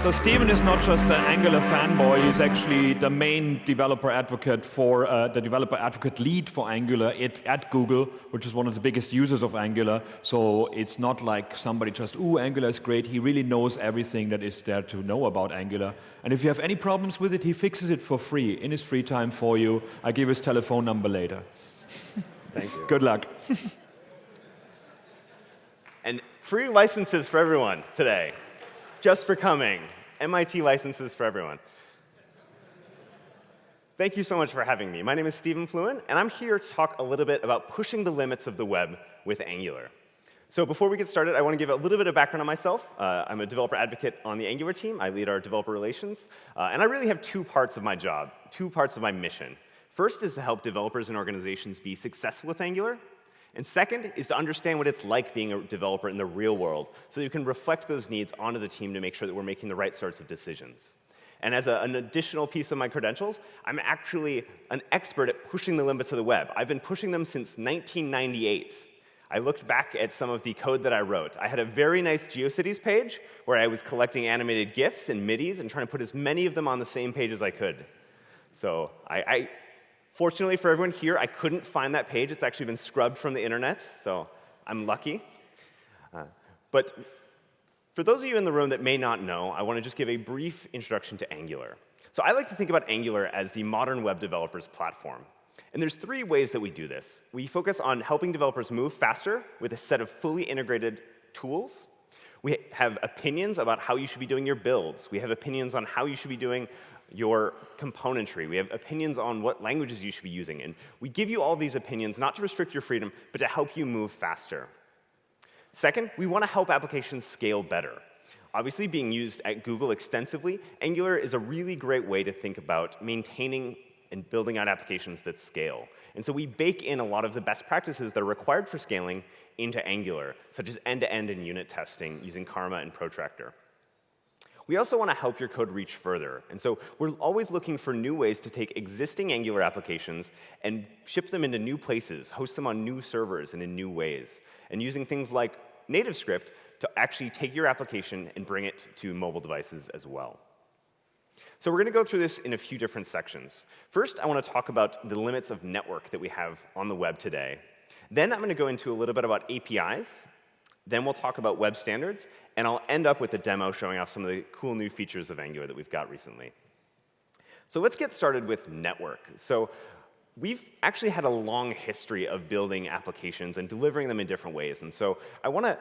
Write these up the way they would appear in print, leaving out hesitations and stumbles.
So Stephen is not just an Angular fanboy, he's actually the main developer advocate for, the developer advocate lead for Angular at Google, which is one of the biggest users of Angular. So it's not like somebody just, ooh, Angular is great. He really knows everything that is there to know about Angular. And if you have any problems with it, he fixes it for free, in his free time for you. I give his telephone number later. Thank you. Good luck. And free licenses for everyone today. Just for coming. MIT licenses for everyone. Thank you so much for having me. My name is Stephen Fluin, and I'm here to talk a little bit about pushing the limits of the web with Angular. So before we get started, I want to give a little bit of background on myself. I'm a developer advocate on the Angular team. I lead our developer relations. And I really have two parts of my job, two parts of my mission. First is to help developers and organizations be successful with Angular. And second is to understand what it's like being a developer in the real world, so you can reflect those needs onto the team to make sure that we're making the right sorts of decisions. And as an additional piece of my credentials, I'm actually an expert at pushing the limits of the web. I've been pushing them since 1998. I looked back at some of the code that I wrote. I had a very nice GeoCities page where I was collecting animated GIFs and MIDIs and trying to put as many of them on the same page as I could. So fortunately for everyone here, I couldn't find that page. It's actually been scrubbed from the internet, so I'm lucky. But for those of you in the room that may not know, I want to just give a brief introduction to Angular. So I like to think about Angular as the modern web developers platform. And there's three ways that we do this. We focus on helping developers move faster with a set of fully integrated tools. We have opinions about how you should be doing your builds. We have opinions on how you should be doing your componentry. We have opinions on what languages you should be using. And we give you all these opinions not to restrict your freedom, but to help you move faster. Second, we want to help applications scale better. Obviously, being used at Google extensively, Angular is a really great way to think about maintaining and building out applications that scale. And so we bake in a lot of the best practices that are required for scaling into Angular, such as end-to-end and unit testing using Karma and Protractor. We also want to help your code reach further. And so we're always looking for new ways to take existing Angular applications and ship them into new places, host them on new servers and in new ways, and using things like NativeScript to actually take your application and bring it to mobile devices as well. So we're going to go through this in a few different sections. First, I want to talk about the limits of network that we have on the web today. Then I'm going to go into a little bit about APIs. Then we'll talk about web standards, and I'll end up with a demo showing off some of the cool new features of Angular that we've got recently. So let's get started with network. So we've actually had a long history of building applications and delivering them in different ways. And so I want to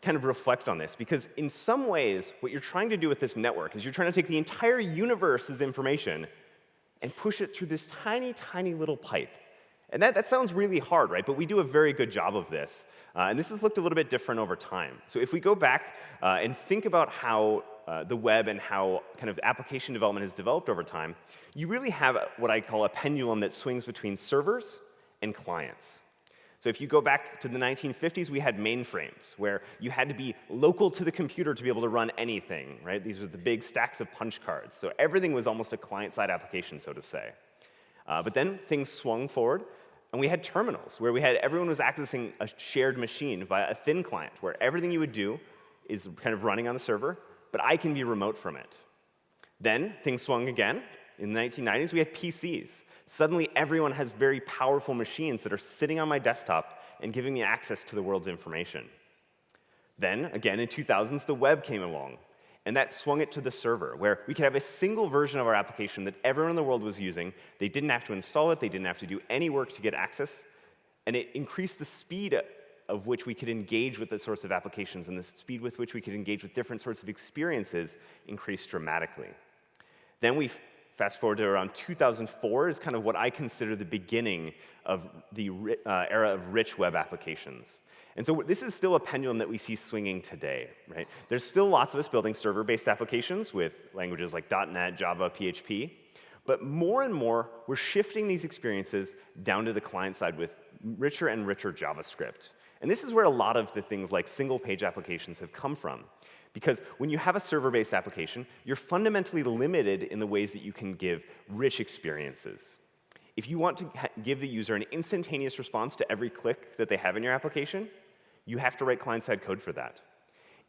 kind of reflect on this, because in some ways, what you're trying to do with this network is you're trying to take the entire universe's information and push it through this tiny, tiny little pipe. And that sounds really hard, right? But we do a very good job of this. And this has looked a little bit different over time. So if we go back and think about how the web and how kind of application development has developed over time, you really have what I call a pendulum that swings between servers and clients. So if you go back to the 1950s, we had mainframes, where you had to be local to the computer to be able to run anything, right? These were the big stacks of punch cards. So everything was almost a client-side application, so to say. But then things swung forward, and we had terminals, where everyone was accessing a shared machine via a thin client, where everything you would do is kind of running on the server, but I can be remote from it. Then things swung again. In the 1990s, we had PCs. Suddenly, everyone has very powerful machines that are sitting on my desktop and giving me access to the world's information. Then, again, in 2000s, the web came along. And that swung it to the server, where we could have a single version of our application that everyone in the world was using. They didn't have to install it. They didn't have to do any work to get access. And it increased the speed of which we could engage with the sorts of applications, and the speed with which we could engage with different sorts of experiences increased dramatically. Then we fast forward to around 2004 is kind of what I consider the beginning of the era of rich web applications. And so this is still a pendulum that we see swinging today, right? There's still lots of us building server-based applications with languages like .NET, Java, PHP. But more and more, we're shifting these experiences down to the client side with richer and richer JavaScript. And this is where a lot of the things like single-page applications have come from. Because when you have a server-based application, you're fundamentally limited in the ways that you can give rich experiences. If you want to give the user an instantaneous response to every click that they have in your application, you have to write client-side code for that.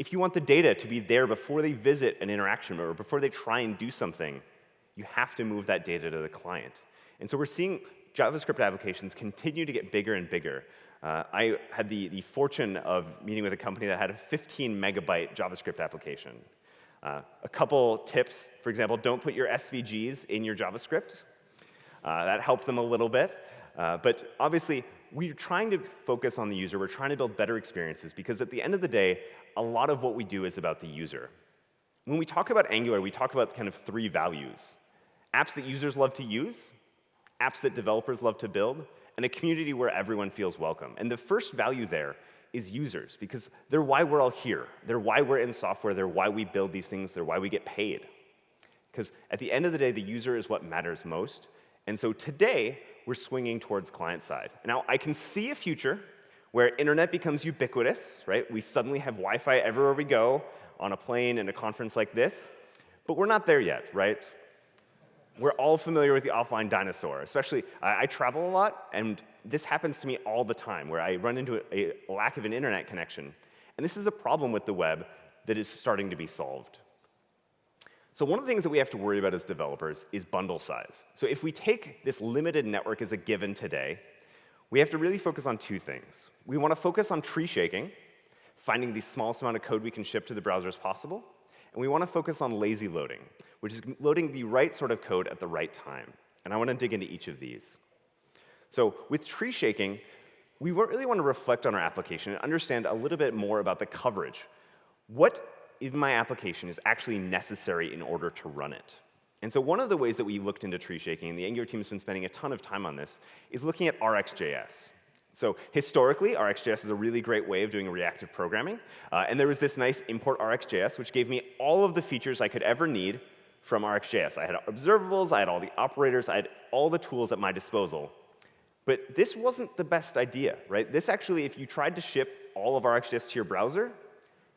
If you want the data to be there before they visit an interaction or before they try and do something, you have to move that data to the client. And so we're seeing JavaScript applications continue to get bigger and bigger. I had the fortune of meeting with a company that had a 15 megabyte JavaScript application. A couple tips, for example, don't put your SVGs in your JavaScript. That helped them a little bit. But obviously, we're trying to focus on the user. We're trying to build better experiences because at the end of the day, a lot of what we do is about the user. When we talk about Angular, we talk about kind of three values: apps that users love to use, apps that developers love to build, and a community where everyone feels welcome. And the first value there is users, because they're why we're all here. They're why we're in software. They're why we build these things. They're why we get paid. Because at the end of the day, the user is what matters most. And so today, we're swinging towards client side. Now, I can see a future where internet becomes ubiquitous, right? We suddenly have Wi-Fi everywhere we go, on a plane, in a conference like this. But we're not there yet, right? We're all familiar with the offline dinosaur. Especially, I travel a lot, and this happens to me all the time, where I run into a lack of an internet connection. And this is a problem with the web that is starting to be solved. So one of the things that we have to worry about as developers is bundle size. So if we take this limited network as a given today, we have to really focus on two things. We want to focus on tree shaking, finding the smallest amount of code we can ship to the browser as possible. And we want to focus on lazy loading, which is loading the right sort of code at the right time. And I want to dig into each of these. So with tree shaking, we really want to reflect on our application and understand a little bit more about the coverage. What in my application is actually necessary in order to run it? And so one of the ways that we looked into tree shaking, and the Angular team has been spending a ton of time on this, is looking at rxjs. So historically, rxjs is a really great way of doing reactive programming. And there was this nice import rxjs, which gave me all of the features I could ever need from rxjs. I had observables, I had all the operators, I had all the tools at my disposal. But this wasn't the best idea, right? This actually, if you tried to ship all of rxjs to your browser,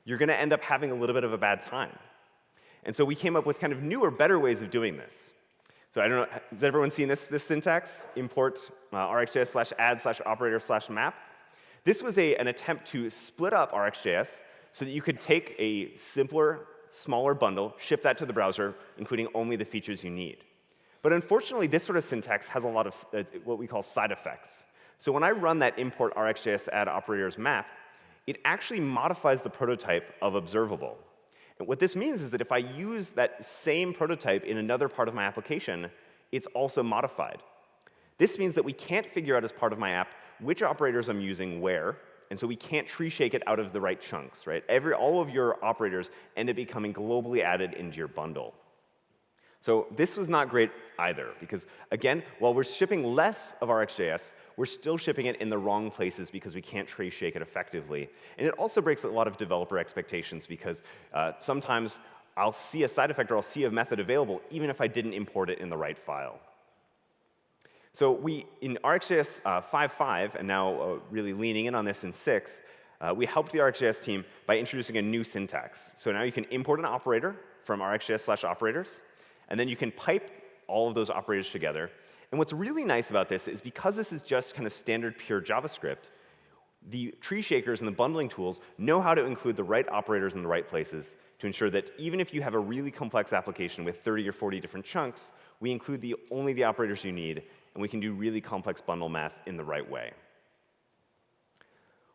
you're going to end up having a little bit of a bad time. And so we came up with kind of newer, better ways of doing this. So I don't know, has everyone seen this syntax? Import rxjs/add/operator/map. This was an attempt to split up rxjs so that you could take a simpler, smaller bundle, ship that to the browser, including only the features you need. But unfortunately, this sort of syntax has a lot of what we call side effects. So when I run that import rxjs/add/operators/map, it actually modifies the prototype of observable. And what this means is that if I use that same prototype in another part of my application, it's also modified. This means that we can't figure out as part of my app which operators I'm using where, and so we can't tree shake it out of the right chunks, right? All of your operators end up becoming globally added into your bundle. So this was not great either, because again, while we're shipping less of rxjs, we're still shipping it in the wrong places because we can't tree shake it effectively. And it also breaks a lot of developer expectations because sometimes I'll see a side effect or I'll see a method available even if I didn't import it in the right file. So we, in rxjs 5.5, and now really leaning in on this in 6, we helped the rxjs team by introducing a new syntax. So now you can import an operator from rxjs/operators, and then you can pipe all of those operators together. And what's really nice about this is because this is just kind of standard pure JavaScript, the tree shakers and the bundling tools know how to include the right operators in the right places to ensure that even if you have a really complex application with 30 or 40 different chunks, we include only the operators you need, and we can do really complex bundle math in the right way.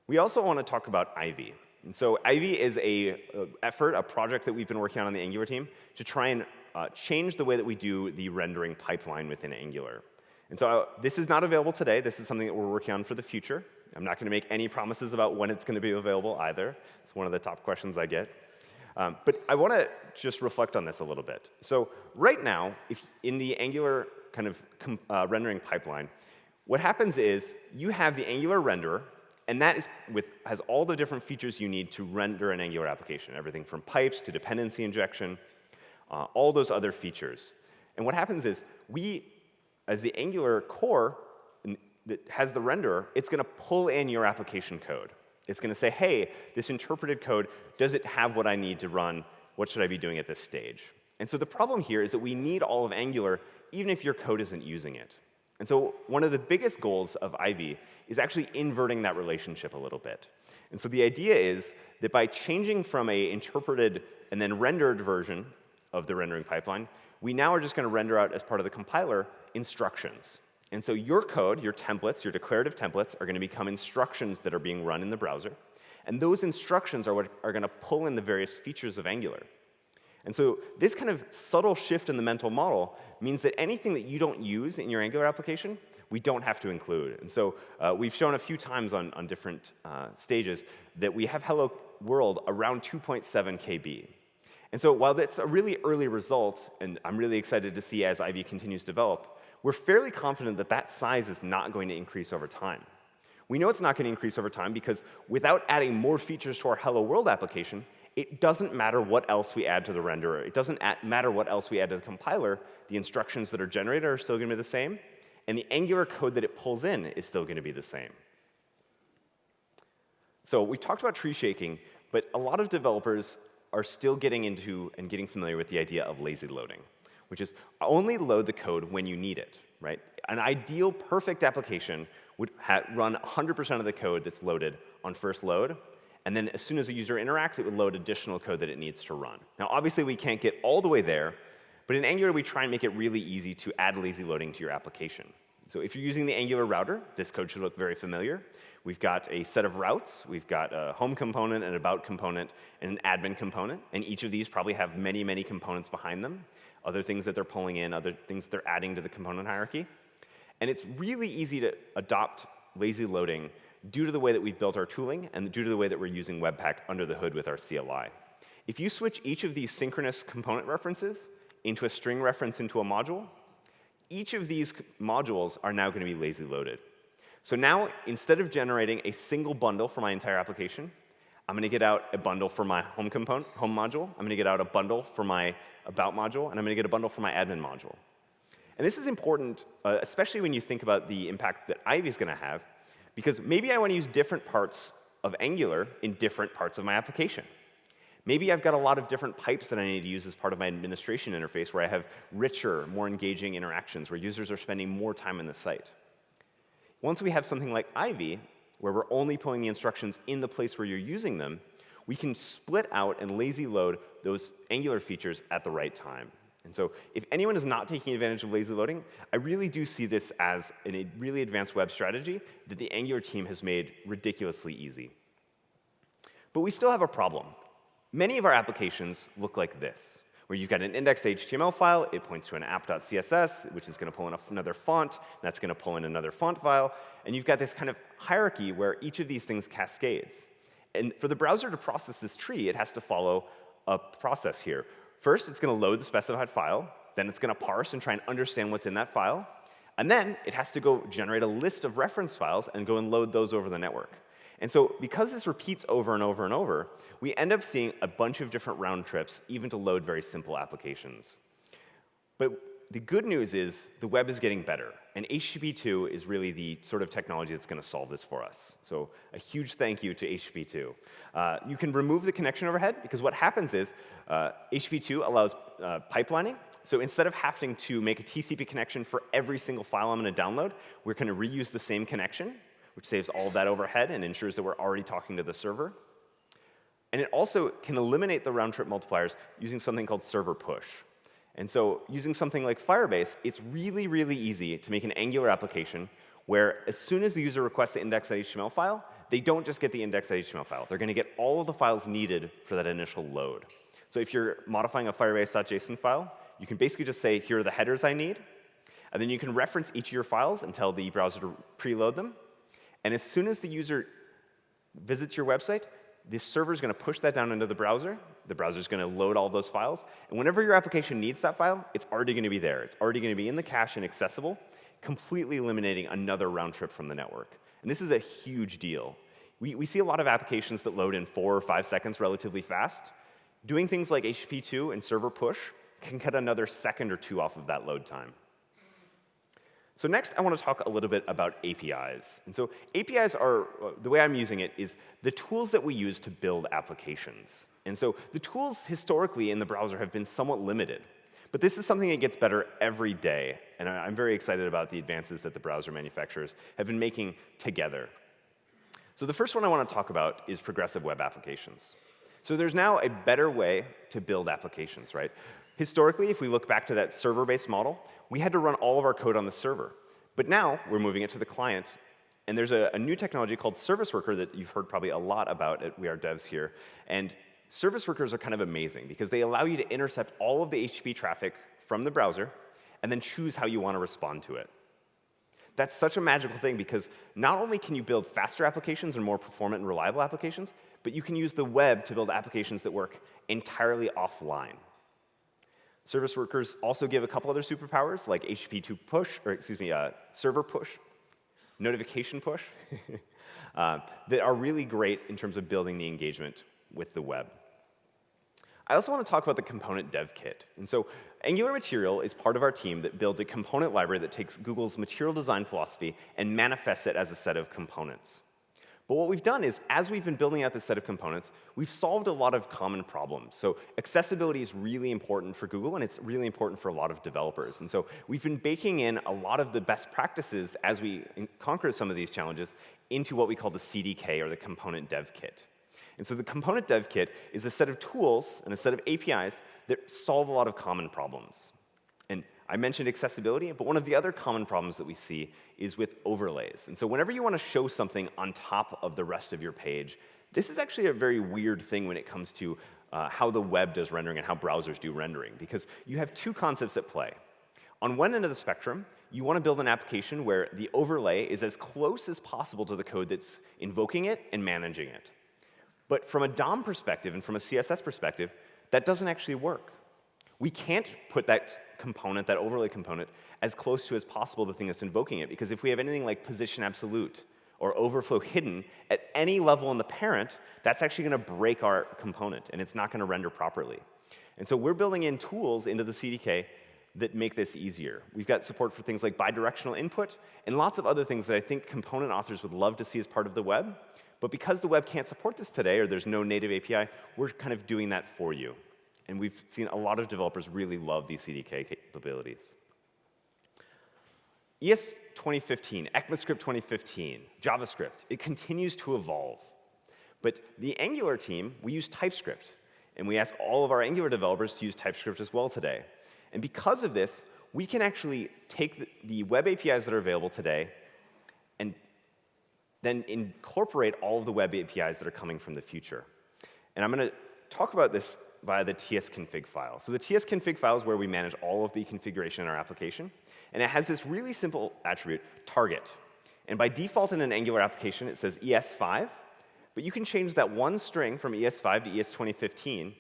We also want to talk about Ivy. And so Ivy is a project that we've been working on the Angular team to try and change the way that we do the rendering pipeline within Angular. And so this is not available today. This is something that we're working on for the future. I'm not going to make any promises about when it's going to be available either. It's one of the top questions I get. But I want to just reflect on this a little bit. So right now, if in the Angular kind of rendering pipeline, what happens is you have the Angular renderer, and that has all the different features you need to render an Angular application, everything from pipes to dependency injection, all those other features. And what happens is as the Angular core that has the renderer, it's going to pull in your application code. It's going to say, hey, this interpreted code, does it have what I need to run? What should I be doing at this stage? And so the problem here is that we need all of Angular, even if your code isn't using it. And so one of the biggest goals of Ivy is actually inverting that relationship a little bit. And so the idea is that by changing from an interpreted and then rendered version of the rendering pipeline, we now are just going to render out, as part of the compiler, instructions. And so your code, your templates, your declarative templates, are going to become instructions that are being run in the browser. And those instructions are what are going to pull in the various features of Angular. And so this kind of subtle shift in the mental model means that anything that you don't use in your Angular application, we don't have to include. And so we've shown a few times on different stages that we have Hello World around 2.7 KB. And so while that's a really early result, and I'm really excited to see as Ivy continues to develop, we're fairly confident that that size is not going to increase over time. We know it's not going to increase over time because without adding more features to our Hello World application, it doesn't matter what else we add to the renderer. It doesn't matter what else we add to the compiler. The instructions that are generated are still going to be the same, and the Angular code that it pulls in is still going to be the same. So we talked about tree shaking, but a lot of developers are still getting into and getting familiar with the idea of lazy loading, which is only load the code when you need it, right? An ideal, perfect application would run 100% of the code that's loaded on first load, and then as soon as a user interacts, it would load additional code that it needs to run. Now, obviously, we can't get all the way there, but in Angular, we try and make it really easy to add lazy loading to your application. So if you're using the Angular router, this code should look very familiar. We've got a set of routes. We've got a home component, an about component, and an admin component. And each of these probably have many, many components behind them, other things that they're pulling in, other things that they're adding to the component hierarchy. And it's really easy to adopt lazy loading due to the way that we've built our tooling and due to the way that we're using Webpack under the hood with our CLI. If you switch each of these synchronous component references into a string reference into a module, each of these modules are now going to be lazy loaded. So now, instead of generating a single bundle for my entire application, I'm going to get out a bundle for my home module. I'm going to get out a bundle for my about module, and I'm going to get a bundle for my admin module. And this is important, especially when you think about the impact that Ivy is going to have, because maybe I want to use different parts of Angular in different parts of my application. Maybe I've got a lot of different pipes that I need to use as part of my administration interface where I have richer, more engaging interactions, where users are spending more time on the site. Once we have something like Ivy, where we're only pulling the instructions in the place where you're using them, we can split out and lazy load those Angular features at the right time. And so if anyone is not taking advantage of lazy loading, I really do see this as a really advanced web strategy that the Angular team has made ridiculously easy. But we still have a problem. Many of our applications look like this, where you've got an indexed HTML file, it points to an app.css, which is going to pull in another font, and that's going to pull in another font file, and you've got this kind of hierarchy where each of these things cascades. And for the browser to process this tree, it has to follow a process here. First, it's going to load the specified file, then it's going to parse and try and understand what's in that file, and then it has to go generate a list of reference files and go and load those over the network. And so because this repeats over and over and over, we end up seeing a bunch of different round trips, even to load very simple applications. But the good news is the web is getting better, and HTTP 2 is really the sort of technology that's going to solve this for us. So a huge thank you to HTTP 2. You can remove the connection overhead, because what happens is HTTP 2 allows pipelining. So instead of having to make a TCP connection for every single file I'm going to download, we're going to reuse the same connection, which saves all of that overhead and ensures that we're already talking to the server. And it also can eliminate the round-trip multipliers using something called server push. And so using something like Firebase, it's really, really easy to make an Angular application where as soon as the user requests the index.html file, they don't just get the index.html file. They're going to get all of the files needed for that initial load. So if you're modifying a Firebase.json file, you can basically just say, here are the headers I need. And then you can reference each of your files and tell the browser to preload them. And as soon as the user visits your website, the server is going to push that down into the browser. The browser is going to load all those files. And whenever your application needs that file, it's already going to be there. It's already going to be in the cache and accessible, completely eliminating another round trip from the network. And this is a huge deal. We see a lot of applications that load in 4 or 5 seconds relatively fast. Doing things like HTTP 2 and server push can cut another second or two off of that load time. So next, I want to talk a little bit about APIs. And so APIs are, the way I'm using it, is the tools that we use to build applications. And so the tools historically in the browser have been somewhat limited. But this is something that gets better every day. And I'm very excited about the advances that the browser manufacturers have been making together. So the first one I want to talk about is progressive web applications. So there's now a better way to build applications, right? Historically, if we look back to that server-based model, we had to run all of our code on the server. But now we're moving it to the client. And there's a new technology called Service Worker that you've heard probably a lot about at WeAreDevs here. And Service Workers are kind of amazing because they allow you to intercept all of the HTTP traffic from the browser and then choose how you want to respond to it. That's such a magical thing because not only can you build faster applications and more performant and reliable applications, but you can use the web to build applications that work entirely offline. Service Workers also give a couple other superpowers like HTTP2 push, or excuse me, server push, notification push, that are really great in terms of building the engagement with the web. I also want to talk about the component dev kit. And so Angular Material is part of our team that builds a component library that takes Google's material design philosophy and manifests it as a set of components. But what we've done is, as we've been building out this set of components, we've solved a lot of common problems. So accessibility is really important for Google, and it's really important for a lot of developers. And so we've been baking in a lot of the best practices as we conquer some of these challenges into what we call the CDK, or the component dev kit. And so the component dev kit is a set of tools and a set of APIs that solve a lot of common problems. And I mentioned accessibility, but one of the other common problems that we see is with overlays. And so whenever you want to show something on top of the rest of your page, this is actually a very weird thing when it comes to how the web does rendering and how browsers do rendering, because you have two concepts at play. On one end of the spectrum, you want to build an application where the overlay is as close as possible to the code that's invoking it and managing it. But from a DOM perspective and from a CSS perspective, that doesn't actually work. We can't put that component, that overlay component, as close to as possible the thing that's invoking it, because if we have anything like position absolute or overflow hidden at any level in the parent, that's actually going to break our component, and it's not going to render properly. And so we're building in tools into the CDK that make this easier. We've got support for things like bidirectional input and lots of other things that I think component authors would love to see as part of the web. But because the web can't support this today, or there's no native API, we're kind of doing that for you. And we've seen a lot of developers really love these CDK capabilities. ES 2015, ECMAScript 2015, JavaScript, it continues to evolve. But the Angular team, we use Typescript. And we ask all of our Angular developers to use Typescript as well today. And because of this, we can actually take the web APIs that are available today and then incorporate all of the web APIs that are coming from the future. And I'm going to talk about this via the tsconfig file. So the tsconfig file is where we manage all of the configuration in our application. And it has this really simple attribute, target. And by default in an Angular application, it says ES5. But you can change that one string from ES5 to ES 2015.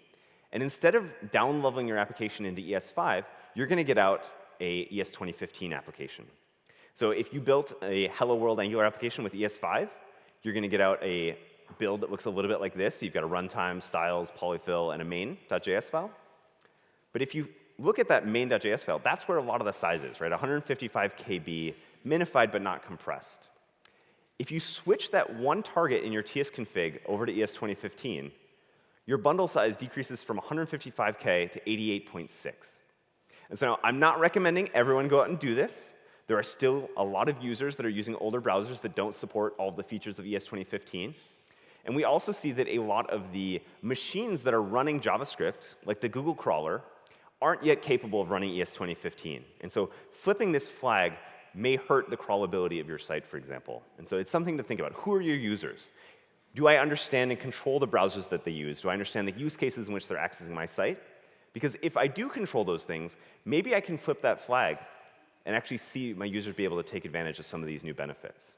And instead of down-leveling your application into ES5, you're going to get out a ES 2015 application. So if you built a Hello World Angular application with ES5, you're going to get out a build that looks a little bit like this. So you've got a runtime, styles, polyfill, and a main.js file. But if you look at that main.js file, that's where a lot of the size is, right? 155 KB, minified but not compressed. If you switch that one target in your tsconfig over to ES 2015, your bundle size decreases from 155K to 88.6. And so now, I'm not recommending everyone go out and do this. There are still a lot of users that are using older browsers that don't support all of the features of ES 2015. And we also see that a lot of the machines that are running JavaScript, like the Google crawler, aren't yet capable of running ES 2015. And so flipping this flag may hurt the crawlability of your site, for example. And so it's something to think about. Who are your users? Do I understand and control the browsers that they use? Do I understand the use cases in which they're accessing my site? Because if I do control those things, maybe I can flip that flag and actually see my users be able to take advantage of some of these new benefits.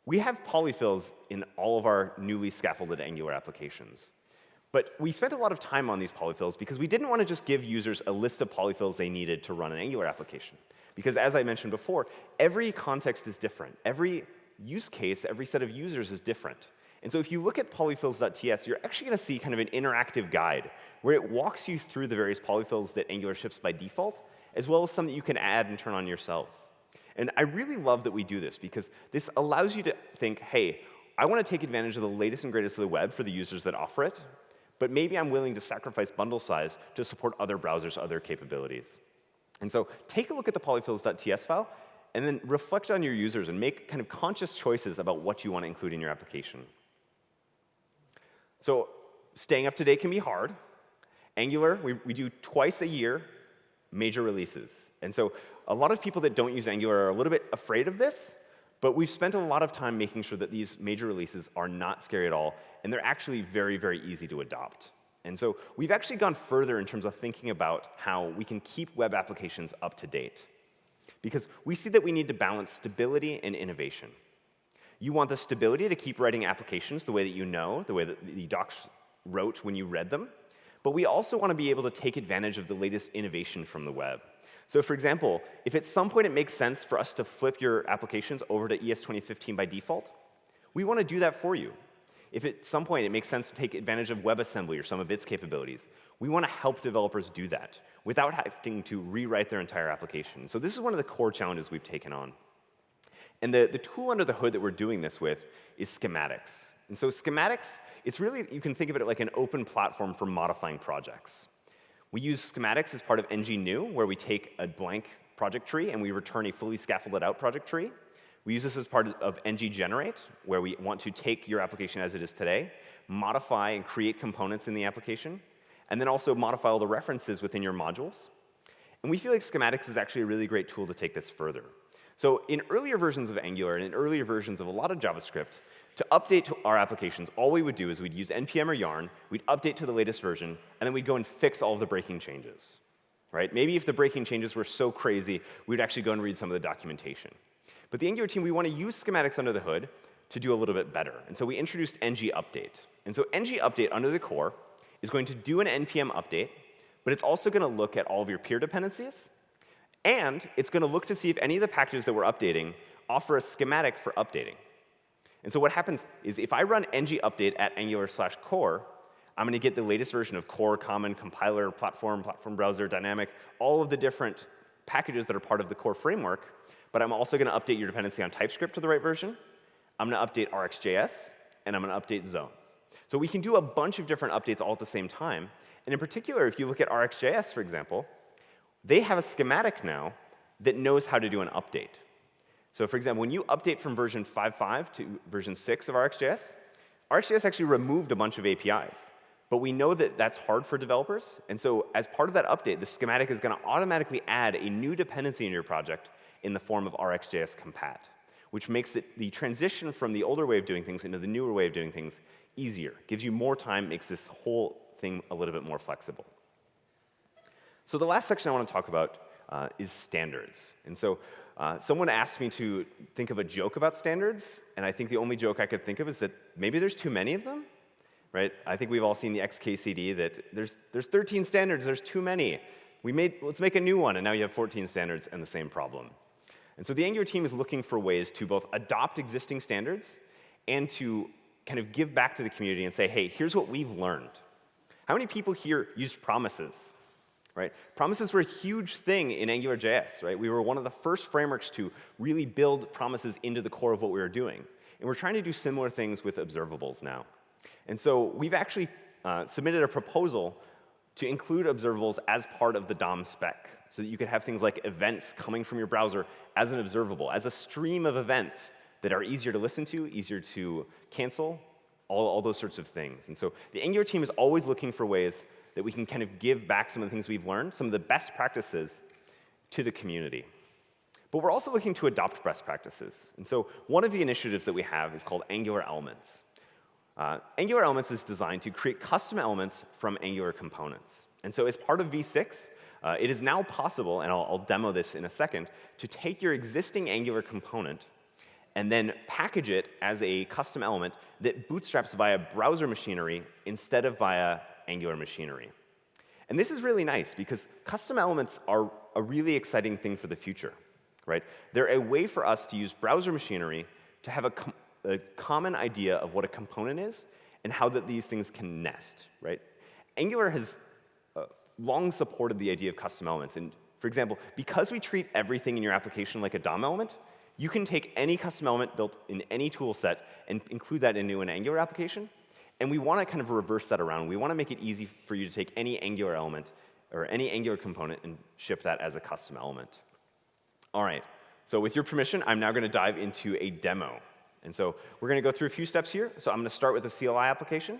We have polyfills in all of our newly scaffolded Angular applications. But we spent a lot of time on these polyfills because we didn't want to just give users a list of polyfills they needed to run an Angular application. Because as I mentioned before, every context is different. Every use case, every set of users is different. And so if you look at polyfills.ts, you're actually going to see kind of an interactive guide where it walks you through the various polyfills that Angular ships by default, as well as some that you can add and turn on yourselves. And I really love that we do this because this allows you to think, hey, I want to take advantage of the latest and greatest of the web for the users that offer it, but maybe I'm willing to sacrifice bundle size to support other browsers, other capabilities. And so take a look at the polyfills.ts file and then reflect on your users and make kind of conscious choices about what you want to include in your application. So staying up to date can be hard. Angular, we do twice a year major releases. And so a lot of people that don't use Angular are a little bit afraid of this, but we've spent a lot of time making sure that these major releases are not scary at all, and they're actually very, very easy to adopt. And so we've actually gone further in terms of thinking about how we can keep web applications up to date. Because we see that we need to balance stability and innovation. You want the stability to keep writing applications the way that you know, the way that the docs wrote when you read them. But we also want to be able to take advantage of the latest innovation from the web. So for example, if at some point it makes sense for us to flip your applications over to ES 2015 by default, we want to do that for you. If at some point it makes sense to take advantage of WebAssembly or some of its capabilities, we want to help developers do that without having to rewrite their entire application. So this is one of the core challenges we've taken on. And the tool under the hood that we're doing this with is schematics. And so schematics, it's really, you can think of it like an open platform for modifying projects. We use schematics as part of ng-new, where we take a blank project tree and we return a fully scaffolded out project tree. We use this as part of ng-generate, where we want to take your application as it is today, modify and create components in the application, and then also modify all the references within your modules. And we feel like schematics is actually a really great tool to take this further. So in earlier versions of Angular and in earlier versions of a lot of JavaScript, to update to our applications, all we would do is we'd use npm or yarn, we'd update to the latest version, and then we'd go and fix all of the breaking changes. Right? Maybe if the breaking changes were so crazy, we'd actually go and read some of the documentation. But the Angular team, we want to use schematics under the hood to do a little bit better. And so we introduced ng-update. And so ng-update under the core is going to do an npm update, but it's also going to look at all of your peer dependencies, and it's going to look to see if any of the packages that we're updating offer a schematic for updating. And so what happens is if I run ng-update at angular/core, I'm going to get the latest version of core, common, compiler, platform, platform browser, dynamic, all of the different packages that are part of the core framework. But I'm also going to update your dependency on TypeScript to the right version. I'm going to update rxjs, and I'm going to update zones. So we can do a bunch of different updates all at the same time. And in particular, if you look at rxjs, for example, they have a schematic now that knows how to do an update. So for example, when you update from version 5.5 to version 6 of rxjs, rxjs actually removed a bunch of APIs. But we know that that's hard for developers. And so as part of that update, the schematic is going to automatically add a new dependency in your project in the form of rxjs compat, which makes the transition from the older way of doing things into the newer way of doing things easier. Gives you more time, makes this whole thing a little bit more flexible. So the last section I want to talk about is standards. And so someone asked me to think of a joke about standards, and I think the only joke I could think of is that maybe there's too many of them. Right? I think we've all seen the XKCD that there's 13 standards, there's too many. Let's make a new one, and now you have 14 standards and the same problem. And so the Angular team is looking for ways to both adopt existing standards and to kind of give back to the community and say, hey, here's what we've learned. How many people here used promises? Right? Promises were a huge thing in AngularJS. Right? We were one of the first frameworks to really build promises into the core of what we were doing. And we're trying to do similar things with observables now. And so we've actually submitted a proposal to include observables as part of the DOM spec, so that you could have things like events coming from your browser as an observable, as a stream of events that are easier to listen to, easier to cancel, all those sorts of things. And so the Angular team is always looking for ways that we can kind of give back some of the things we've learned, some of the best practices, to the community. But we're also looking to adopt best practices. And so one of the initiatives that we have is called Angular Elements. Angular Elements is designed to create custom elements from Angular components. And so as part of v6, it is now possible, and I'll demo this in a second, to take your existing Angular component and then package it as a custom element that bootstraps via browser machinery instead of via Angular machinery. And this is really nice because custom elements are a really exciting thing for the future. Right? They're a way for us to use browser machinery to have a common idea of what a component is and how that these things can nest, right? Angular has long supported the idea of custom elements. And for example, because we treat everything in your application like a DOM element, you can take any custom element built in any tool set and include that into an Angular application. And we want to kind of reverse that around. We want to make it easy for you to take any Angular element or any Angular component and ship that as a custom element. All right. So with your permission, I'm now going to dive into a demo. And so we're going to go through a few steps here. So I'm going to start with the CLI application.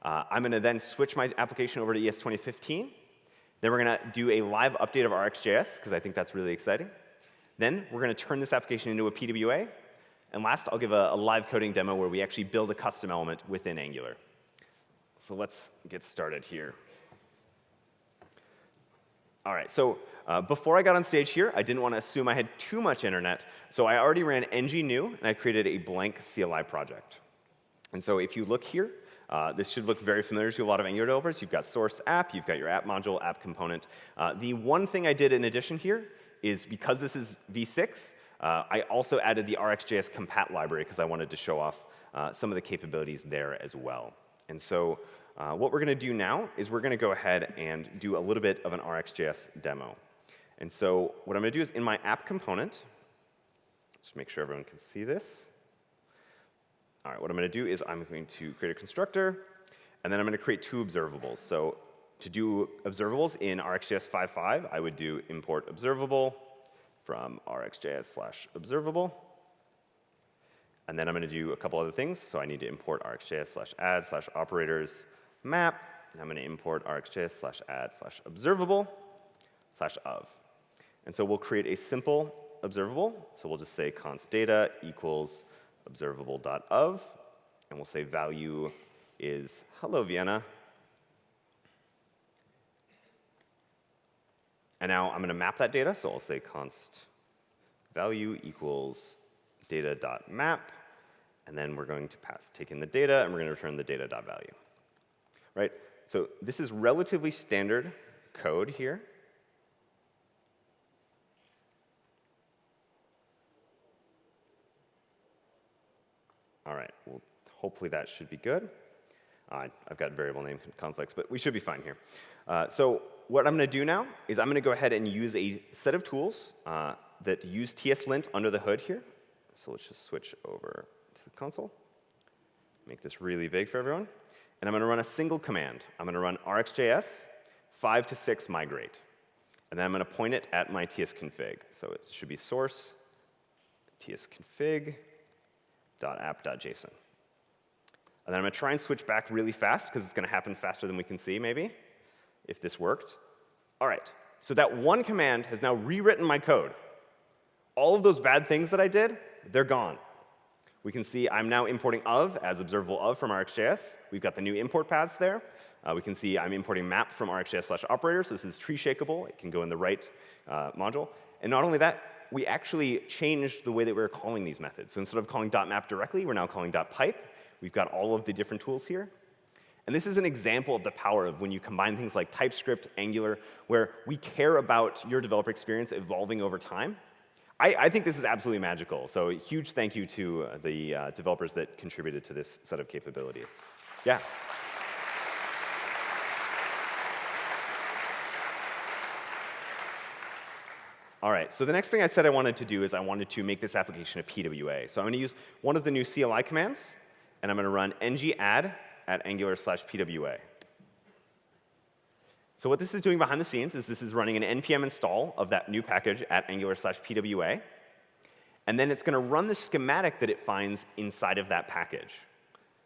I'm going to then switch my application over to ES 2015. Then we're going to do a live update of rxjs, because I think that's really exciting. Then we're going to turn this application into a PWA. And last, I'll give a live coding demo where we actually build a custom element within Angular. So let's get started here. All right, so before I got on stage here, I didn't want to assume I had too much internet, so I already ran ng-new, and I created a blank CLI project. And so if you look here, this should look very familiar to a lot of Angular developers. You've got source app, you've got your app module, app component. The one thing I did in addition here is because this is v6, I also added the rxjs compat library because I wanted to show off some of the capabilities there as well. And so what we're going to do now is we're going to go ahead and do a little bit of an rxjs demo. And so what I'm going to do is in my app component, just make sure everyone can see this. All right, what I'm going to do is I'm going to create a constructor, and then I'm going to create two observables. So to do observables in rxjs 5.5, I would do import observable from rxjs/observable. And then I'm going to do a couple other things. So I need to import rxjs/add/operators map. And I'm going to import rxjs/add/observable/of. And so we'll create a simple observable. So we'll just say const data equals observable.of. And we'll say value is hello, Vienna. And now I'm going to map that data. So I'll say const value equals data.map. And then we're going to take in the data, and we're going to return the data.value. Right? So this is relatively standard code here. All right, well, hopefully that should be good. I've got variable name conflicts, but we should be fine here. So what I'm going to do now is I'm going to go ahead and use a set of tools that use tslint under the hood here. So let's just switch over to the console. Make this really big for everyone. And I'm going to run a single command. I'm going to run rxjs 5 to 6 migrate. And then I'm going to point it at my tsconfig. So it should be source tsconfig.app.json. And then I'm going to try and switch back really fast, because it's going to happen faster than we can see, maybe, if this worked. All right, so that one command has now rewritten my code. All of those bad things that I did, they're gone. We can see I'm now importing of as observable of from rxjs. We've got the new import paths there. We can see I'm importing map from rxjs/operator, so this is tree shakeable. It can go in the right module. And not only that, we actually changed the way that we were calling these methods. So instead of calling .map directly, we're now calling .pipe. We've got all of the different tools here. And this is an example of the power of when you combine things like TypeScript, Angular, where we care about your developer experience evolving over time. I think this is absolutely magical. So a huge thank you to the developers that contributed to this set of capabilities. Yeah. All right, so the next thing I said I wanted to do is I wanted to make this application a PWA. So I'm going to use one of the new CLI commands, and I'm going to run ng-add at angular/pwa. So what this is doing behind the scenes is this is running an npm install of that new package at angular/pwa. And then it's going to run the schematic that it finds inside of that package.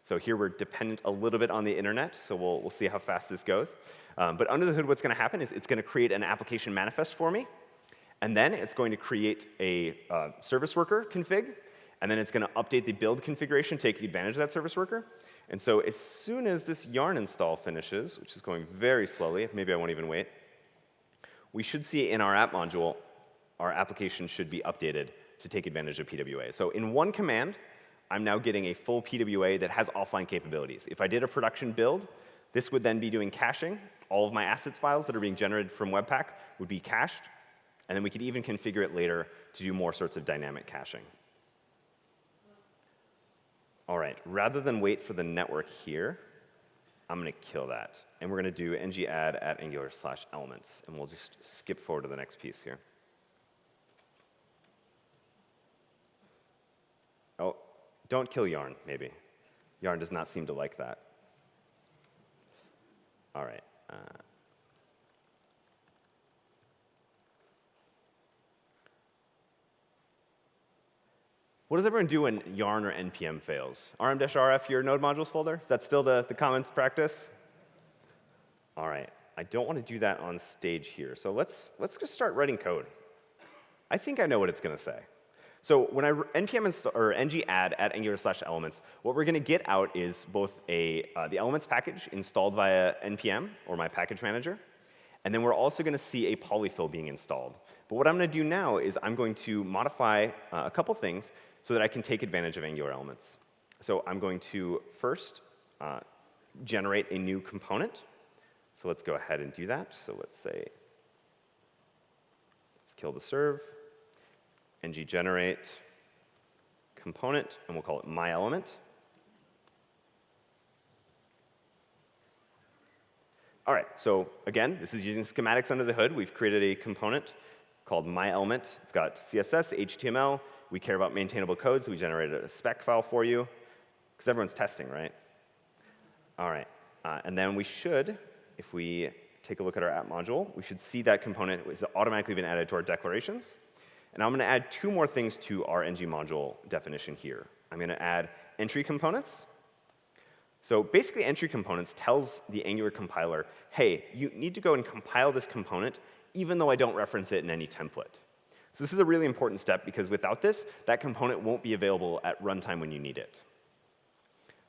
So here we're dependent a little bit on the internet, so we'll see how fast this goes. But under the hood, what's going to happen is it's going to create an application manifest for me. And then it's going to create a service worker config. And then it's going to update the build configuration, taking advantage of that service worker. And so as soon as this yarn install finishes, which is going very slowly, maybe I won't even wait, we should see in our app module, our application should be updated to take advantage of PWA. So in one command, I'm now getting a full PWA that has offline capabilities. If I did a production build, this would then be doing caching. All of my assets files that are being generated from Webpack would be cached. And then we could even configure it later to do more sorts of dynamic caching. All right, rather than wait for the network here, I'm going to kill that. And we're going to do ng-add at angular/elements. And we'll just skip forward to the next piece here. Oh, don't kill yarn, maybe. Yarn does not seem to like that. All right. What does everyone do when yarn or npm fails? rm-rf your node modules folder? Is that still the common practice? All right. I don't want to do that on stage here. So let's just start writing code. I think I know what it's going to say. So when I npm install or ng add at angular/elements, what we're going to get out is both the elements package installed via npm or my package manager, and then we're also going to see a polyfill being installed. But what I'm going to do now is I'm going to modify a couple things so that I can take advantage of Angular elements. So I'm going to first generate a new component. So let's go ahead and do that. So let's say, let's kill the serve, ng generate component, and we'll call it myElement. All right, so again, this is using schematics under the hood. We've created a component called myElement. It's got CSS, HTML. We care about maintainable code, so we generated a spec file for you, because everyone's testing, right? All right, and then we should, if we take a look at our app module, we should see that component has automatically been added to our declarations. And I'm going to add two more things to our ng module definition here. I'm going to add entry components. So basically, entry components tells the Angular compiler, hey, you need to go and compile this component even though I don't reference it in any template. So this is a really important step because without this, that component won't be available at runtime when you need it.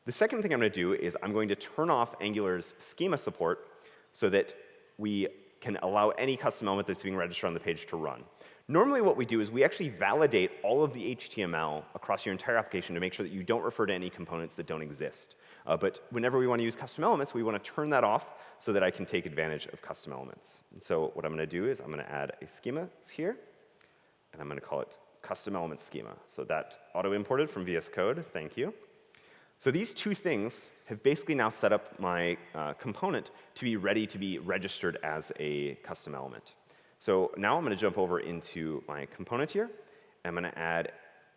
The second thing I'm going to do is I'm going to turn off Angular's schema support so that we can allow any custom element that's being registered on the page to run. Normally what we do is we actually validate all of the HTML across your entire application to make sure that you don't refer to any components that don't exist. But whenever we want to use custom elements, we want to turn that off so that I can take advantage of custom elements. And so what I'm going to do is I'm going to add a schema here, and I'm going to call it custom element schema. So that auto-imported from VS Code. Thank you. So these two things have basically now set up my component to be ready to be registered as a custom element. So now I'm going to jump over into my component here. And I'm going to add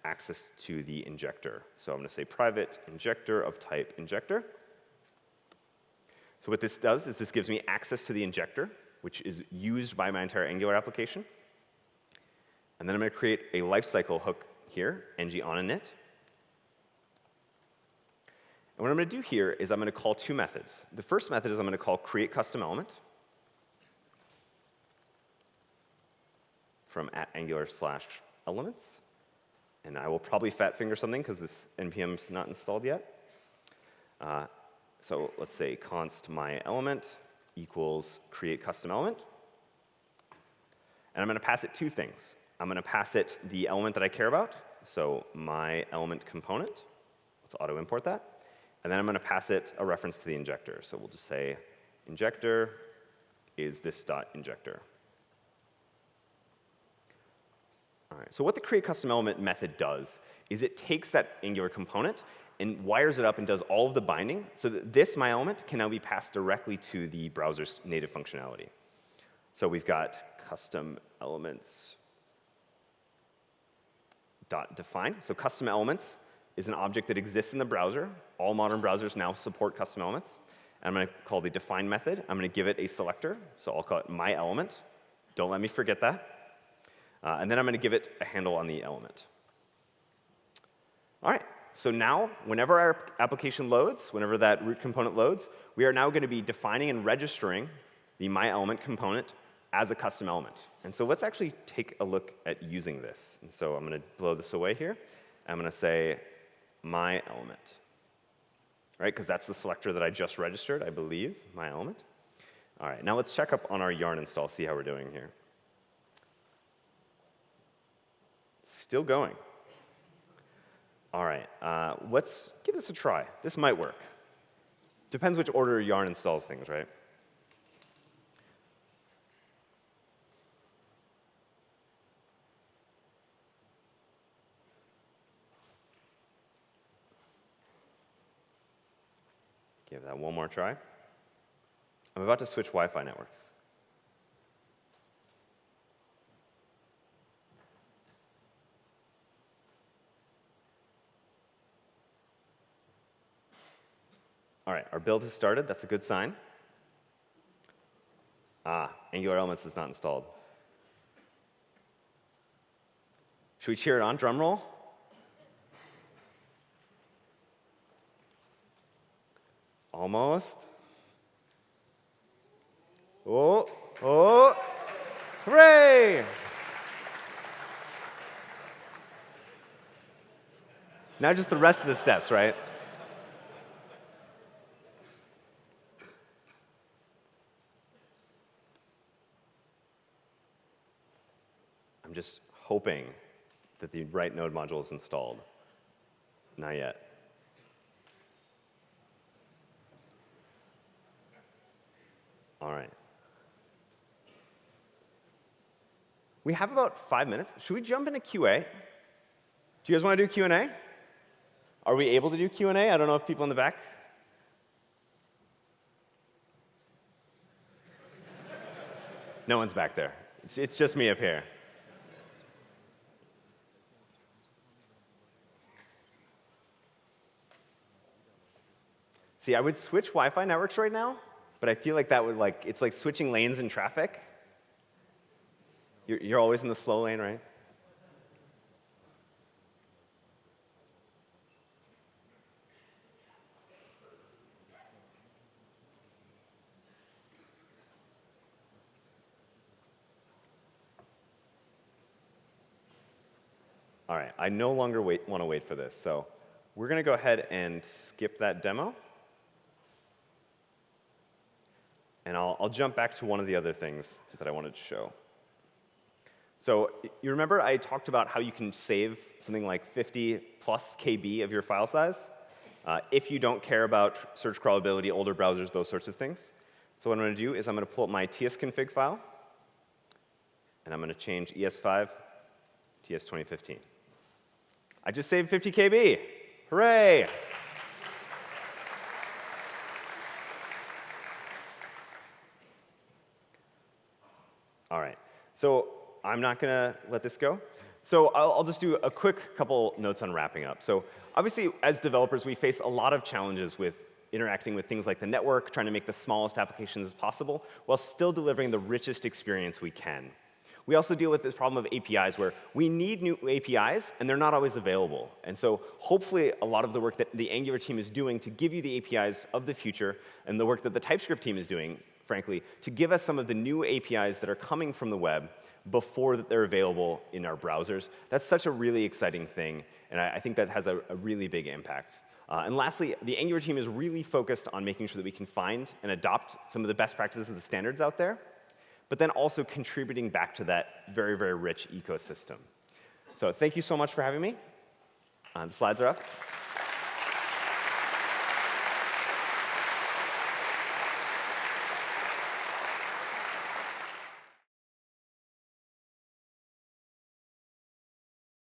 access to the injector. So I'm going to say private injector of type injector. So what this does is this gives me access to the injector, which is used by my entire Angular application. And then I'm going to create a lifecycle hook here, ng on init. And what I'm going to do here is I'm going to call two methods. The first method is I'm going to call create custom element from @angular/elements. And I will probably fat finger something because this npm's not installed yet. So let's say const myElement equals create custom element. And I'm going to pass it two things. I'm going to pass it the element that I care about, so myElement component. Let's auto-import that. And then I'm going to pass it a reference to the injector. So we'll just say injector is this dot injector. All right, so what the create custom element method does is it takes that Angular component and wires it up and does all of the binding so that this myElement can now be passed directly to the browser's native functionality. So we've got custom elements dot define. So custom elements is an object that exists in the browser. All modern browsers now support custom elements. And I'm going to call the define method. I'm going to give it a selector. So I'll call it myElement. Don't let me forget that. And then I'm going to give it a handle on the element. All right. So now, whenever our application loads, whenever that root component loads, we are now going to be defining and registering the myElement component as a custom element. And so let's actually take a look at using this. And so I'm going to blow this away here. I'm going to say myElement, right? Because that's the selector that I just registered, I believe, myElement. All right, now let's check up on our yarn install, see how we're doing here. Still going. All right, let's give this a try. This might work. Depends which order yarn installs things, right? Give that one more try. I'm about to switch Wi-Fi networks. All right, our build has started. That's a good sign. Angular Elements is not installed. Should we cheer it on? Drum roll? Almost. Oh, oh, hooray! Now just the rest of the steps, right? I'm just hoping that the right node module is installed. Not yet. All right. We have about 5 minutes. Should we jump into QA? Do you guys want to do Q&A? Are we able to do Q&A? I don't know if people in the back. No one's back there. It's just me up here. See, I would switch Wi-Fi networks right now, but I feel like that would it's like switching lanes in traffic. You're always in the slow lane, right? All right, I no longer want to wait for this, so we're going to go ahead and skip that demo. And I'll jump back to one of the other things that I wanted to show. So you remember I talked about how you can save something like 50 plus KB of your file size if you don't care about search crawlability, older browsers, those sorts of things. So what I'm going to do is I'm going to pull up my tsconfig file, and I'm going to change ES5 to ES2015. I just saved 50 KB. Hooray! All right. So I'm not going to let this go. So I'll just do a quick couple notes on wrapping up. So obviously, as developers, we face a lot of challenges with interacting with things like the network, trying to make the smallest applications as possible, while still delivering the richest experience we can. We also deal with this problem of APIs, where we need new APIs, and they're not always available. And so hopefully, a lot of the work that the Angular team is doing to give you the APIs of the future, and the work that the Typescript team is doing, frankly, to give us some of the new APIs that are coming from the web before they're available in our browsers. That's such a really exciting thing, and I think that has a really big impact. And lastly, the Angular team is really focused on making sure that we can find and adopt some of the best practices and the standards out there, but then also contributing back to that very, very rich ecosystem. So thank you so much for having me. The slides are up.